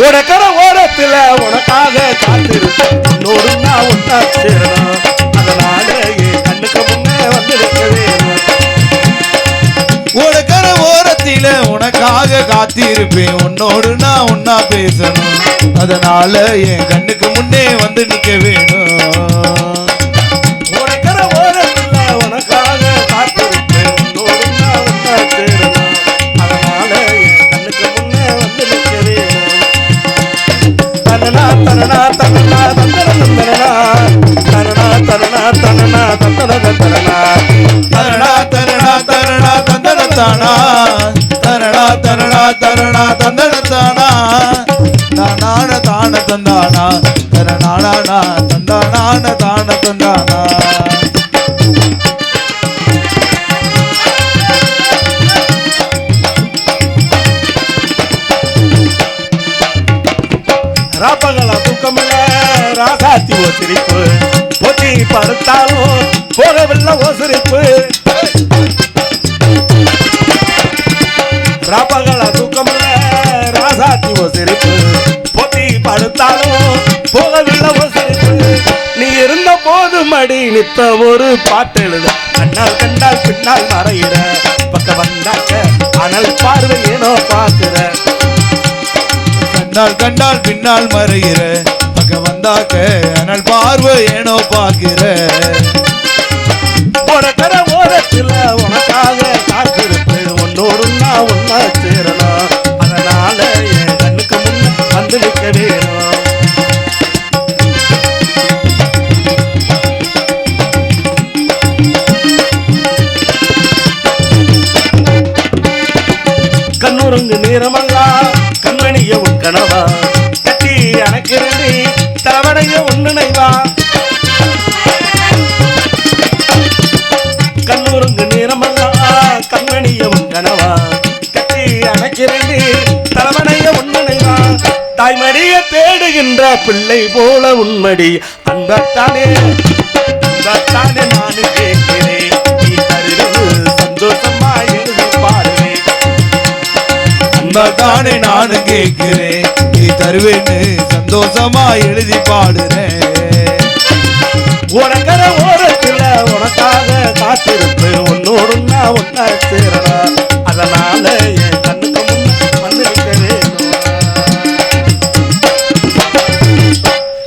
உனக்கர ஓரத்துல உனக்காக காத்திருப்பேன் உன்னோடு நான் ஒன்னா சேரணும் அதனால என் கண்ணுக்கு முன்னே வந்து நிற்க வேணும் உனக்கர ஓரத்தில உனக்காக காத்திருப்பேன் உன்னோடு நான் ஒன்னா பேசணும் அதனால என் கண்ணுக்கு முன்னே வந்து நிக்க வேணும் உனக்கர ஓரத்துல உனக்காக காத்திருப்பேன் உன்னோடு நான் ஒன்னா சேரணும் அதனால என் கண்ணுக்கு முன்னே வந்து நிற்க வேணும் தனனா தனனா தனனா தந்தரனம் தனனா தனனா தனனா தனனா தந்தரன தனனா தரணா தரணா தரணா தந்தன தானா தரணா தரணா தரணா தந்தன தானா தானான தான தந்தானா தரணானா தந்தானான தான தந்தானா ராப்பகலா தூக்கமில்ல ராசாத்தி ஓ சிரிப்பு பொத்தி படுத்தாலும் போகவில்லை ஓ சிரிப்பு ராப்பகலா தூக்கமில்ல ராசாத்தி ஓ சிரிப்பு பொத்தி படுத்தாலும் போகவில்லை ஓ சிரிப்பு நீ இருந்த போது மடி நித்த ஒரு பாட்டு எழுத கண்ணால் கண்டால் பின்னால் மறையிற பக்க வந்தாக்க அனல் பார்வை ஏனோ பார்க்கிற கண்டால் கண்டால் பின்னால் மறைகிற பக்க வந்தாக்க அனல் பார்வை ஏனோ பார்க்கிற உனக்கர ஓரத்தில் உனக்காக காத்திருப்பேன் உன்னோடு நான் ஒன்னா சேரணும் அதனால என் கண்ணுக்கு முன்ன வந்து நிற்க வேணும் கண்ணுறங்கு நேரமல்லா கண்மணிய உன் கனவா கட்டி அணைக்கிறடி தவணைய உன் நினைவா கண்ணுறங்கு நேரமல்லா கண்மணிய உன் கனவா கட்டி அணைக்கிறடி தவணைய உன் நினைவா தாய்மடிய தேடுகின்ற பிள்ளை போல உன்மடி அன்பத்தானே அன்பத்தானே நானு கேட்கிறேன் நீ தருவது சந்தோஷமா எழுதி பாடுவேன் தானே நானும் கேட்கிறேன் நீ தருவேன்னு சந்தோஷமா எழுதி பாடுறேன் உனக்கர